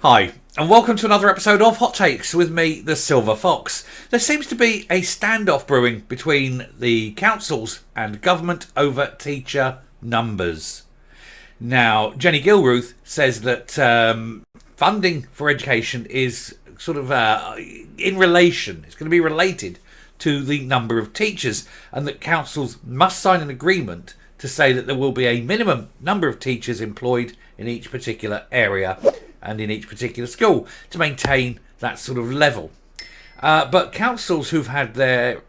Hi, and welcome to another episode of Hot Takes with me, the Silver Fox. There seems to be a standoff brewing between the councils and government over teacher numbers. Now, Jenny Gilruth says that funding for education is sort of in relation, it's going to be related to the number of teachers, and that councils must sign an agreement to say that there will be a minimum number of teachers employed in each particular area and in each particular school to maintain that sort of level. But councils who've had their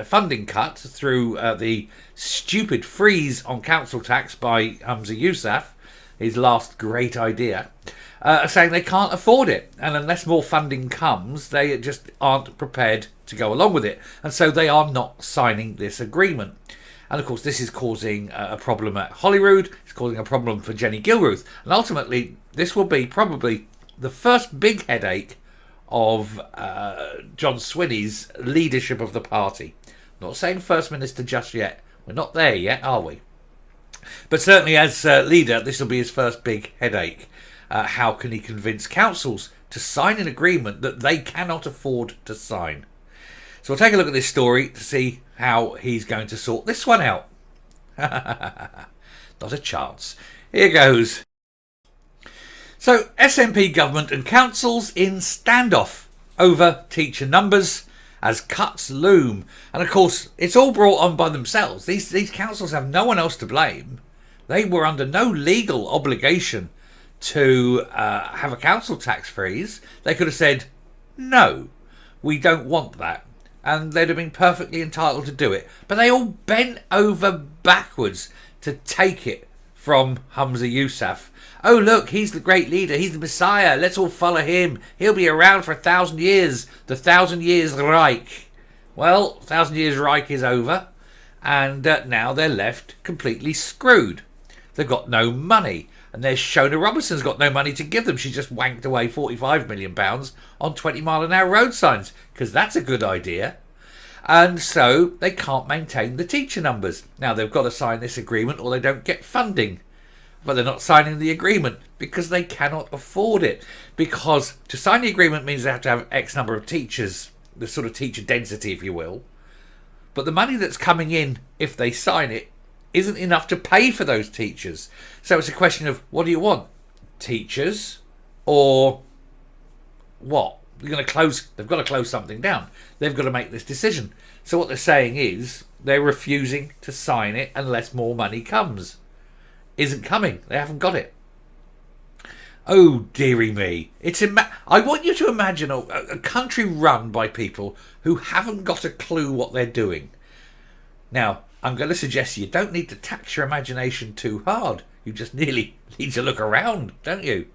funding cut through the stupid freeze on council tax by Humza Yousaf, his last great idea, are saying they can't afford it. And unless more funding comes, they just aren't prepared to go along with it. And so they are not signing this agreement. And of course, this is causing a problem at Holyrood. It's causing a problem for Jenny Gilruth. And ultimately, this will be probably the first big headache of John Swinney's leadership of the party. Not saying First Minister just yet. We're not there yet, are we? But certainly as leader, this will be his first big headache. How can he convince councils to sign an agreement that they cannot afford to sign? So we'll take a look at this story to see how he's going to sort this one out. Not a chance. Here goes. So, SNP government and councils in standoff over teacher numbers as cuts loom. And of course, it's all brought on by themselves. These councils have no one else to blame. They were under no legal obligation to have a council tax freeze. They could have said, no, we don't want that. And they'd have been perfectly entitled to do it. But they all bent over backwards to take it from Humza Yousaf. Oh, look, he's the great leader. He's the Messiah. Let's all follow him. He'll be around for 1,000 years. The 1,000 years Reich. Well, 1,000 years Reich is over. And now they're left completely screwed. They've got no money. And there's Shona Robinson's got no money to give them. She just wanked away £45 million on 20-mile-an-hour road signs, because that's a good idea. And so they can't maintain the teacher numbers. Now, they've got to sign this agreement or they don't get funding. But they're not signing the agreement because they cannot afford it. Because to sign the agreement means they have to have X number of teachers, the sort of teacher density, if you will. But the money that's coming in, if they sign it, isn't enough to pay for those teachers. So it's a question of, what do you want? Teachers or what? They've got to close something down. They've got to make this decision. So what they're saying is they're refusing to sign it unless more money comes. Isn't coming. They haven't got it. Oh, dearie me. I want you to imagine a country run by people who haven't got a clue what they're doing. Now, I'm going to suggest you don't need to tax your imagination too hard. You just nearly need to look around, don't you?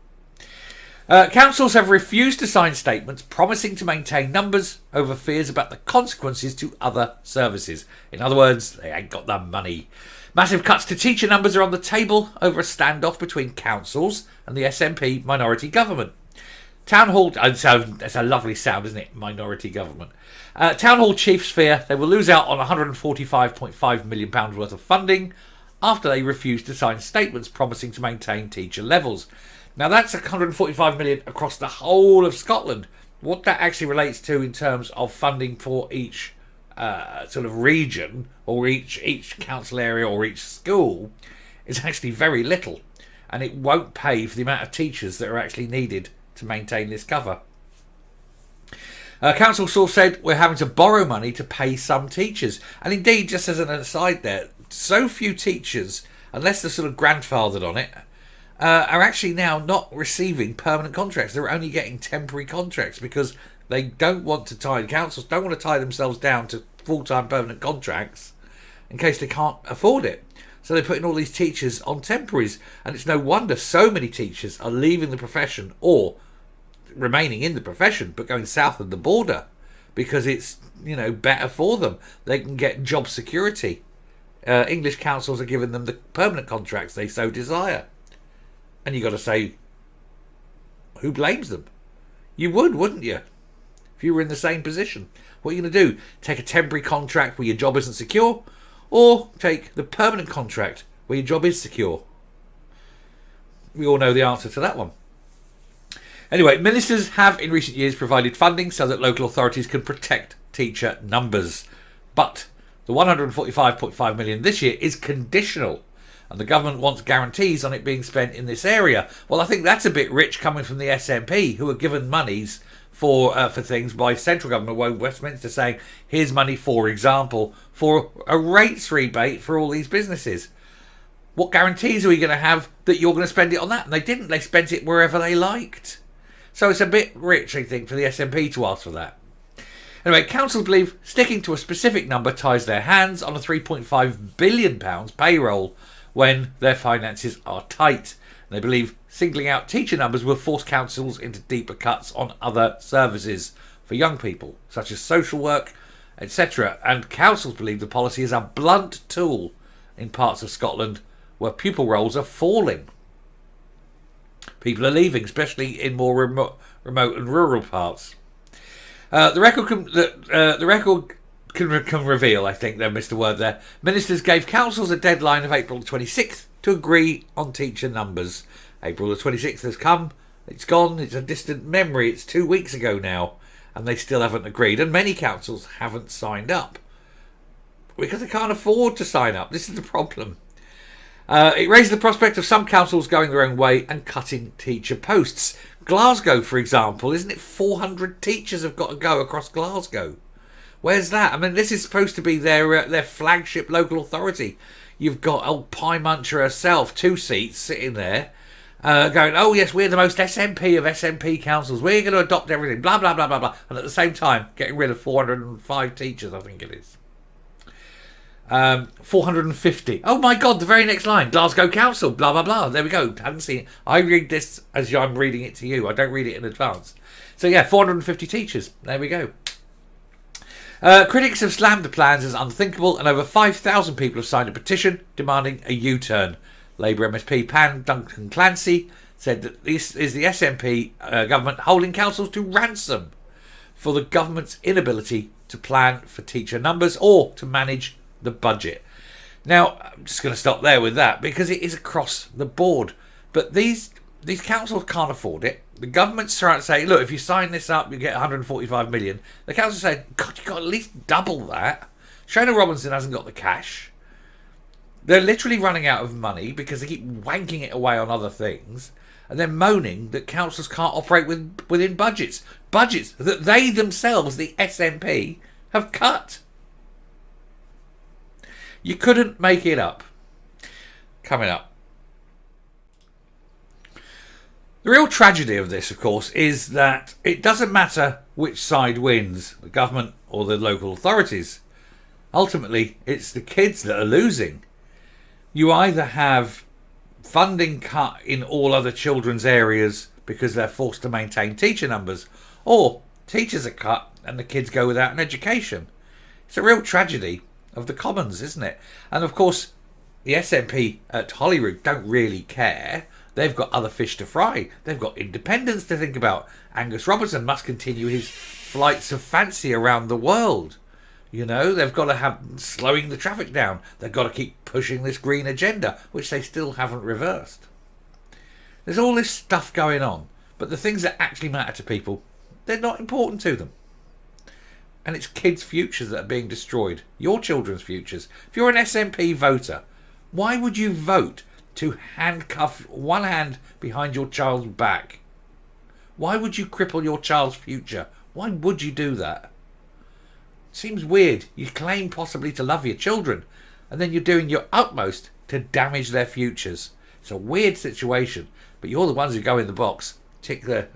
Councils have refused to sign statements promising to maintain numbers over fears about the consequences to other services. In other words, they ain't got the money. Massive cuts to teacher numbers are on the table over a standoff between councils and the SNP minority government. Town Hall, that's a lovely sound, isn't it? Minority government. Town Hall chiefs fear they will lose out on £145.5 million worth of funding after they refuse to sign statements promising to maintain teacher levels. Now that's £145 million across the whole of Scotland. What that actually relates to in terms of funding for each sort of region or each council area or each school is actually very little, and it won't pay for the amount of teachers that are actually needed to maintain this cover. Council source said we're having to borrow money to pay some teachers, and indeed, just as an aside there, so few teachers, unless they're sort of grandfathered on it, are actually now not receiving permanent contracts. They're only getting temporary contracts because they don't want to councils don't want to tie themselves down to full-time permanent contracts in case they can't afford it. So they're putting all these teachers on temporaries, and it's no wonder so many teachers are leaving the profession or remaining in the profession but going south of the border because it's better for them. They can get job security. English councils are giving them the permanent contracts they so desire. And you got to say, who blames them? You would, wouldn't you? If you were in the same position. What are you going to do? Take a temporary contract where your job isn't secure? Or take the permanent contract where your job is secure? We all know the answer to that one. Anyway, ministers have in recent years provided funding so that local authorities can protect teacher numbers. But the 145.5 million this year is conditional, and the government wants guarantees on it being spent in this area. Well, I think that's a bit rich coming from the SNP, who are given monies for things by central government, by Westminster, saying here's money, for example, for a rates rebate for all these businesses. What guarantees are we going to have that you're going to spend it on that? And they didn't. They spent it wherever they liked. So it's a bit rich, I think, for the SNP to ask for that. Anyway, councils believe sticking to a specific number ties their hands on a £3.5 billion payroll when their finances are tight. And they believe singling out teacher numbers will force councils into deeper cuts on other services for young people, such as social work, etc. And councils believe the policy is a blunt tool in parts of Scotland where pupil rolls are falling. People are leaving, especially in more remote and rural parts. The record can reveal, I think, they missed a word there. Ministers gave councils a deadline of April the 26th to agree on teacher numbers. April the 26th has come, it's gone, it's a distant memory, it's 2 weeks ago now, and they still haven't agreed, and many councils haven't signed up. Because they can't afford to sign up, this is the problem. It raised the prospect of some councils going their own way and cutting teacher posts. Glasgow, for example, isn't it 400 teachers have got to go across Glasgow? Where's that? I mean, this is supposed to be their flagship local authority. You've got old Pie Muncher herself, 2 seats, sitting there, going, oh yes, we're the most SNP of SNP councils. We're going to adopt everything, blah, blah, blah, blah, blah. And at the same time, getting rid of 405 teachers, I think it is. 450. Oh my God, the very next line. Glasgow Council, blah, blah, blah. There we go. Haven't seen it. I read this as I'm reading it to you. I don't read it in advance. So yeah, 450 teachers. There we go. Critics have slammed the plans as unthinkable, and over 5,000 people have signed a petition demanding a U-turn. Labour MSP Pan Duncan Clancy said that this is the SNP government holding councils to ransom for the government's inability to plan for teacher numbers or to manage the budget. Now, I'm just going to stop there with that because it is across the board. But these councils can't afford it. The government's trying to say, look, if you sign this up, you get 145 million. The council say, God, you've got at least double that. Shona Robinson hasn't got the cash. They're literally running out of money because they keep wanking it away on other things. And they're moaning that councils can't operate within budgets. Budgets that they themselves, the SNP, have cut. You couldn't make it up. Coming up. The real tragedy of this, of course, is that it doesn't matter which side wins, the government or the local authorities. Ultimately, it's the kids that are losing. You either have funding cut in all other children's areas because they're forced to maintain teacher numbers, or teachers are cut and the kids go without an education. It's a real tragedy of the commons, isn't it? And of course, the SNP at Holyrood don't really care. They've got other fish to fry. They've got independence to think about. Angus Robertson must continue his flights of fancy around the world. You know, they've got to have slowing the traffic down. They've got to keep pushing this green agenda, which they still haven't reversed. There's all this stuff going on, but the things that actually matter to people, they're not important to them. And it's kids' futures that are being destroyed. Your children's futures. If you're an SNP voter, why would you vote to handcuff one hand behind your child's back? Why would you cripple your child's future? Why would you do that? Seems weird. You claim possibly to love your children, and then you're doing your utmost to damage their futures. It's a weird situation, but you're the ones who go in the box, tick the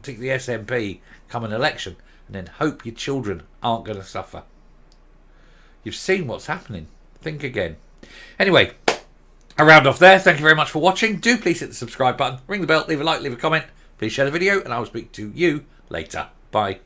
SNP come an election, and then hope your children aren't going to suffer. You've seen what's happening. Think again. Anyway, I round off there. Thank you very much for watching. Do please hit the subscribe button, ring the bell, leave a like, leave a comment. Please share the video, and I will speak to you later. Bye.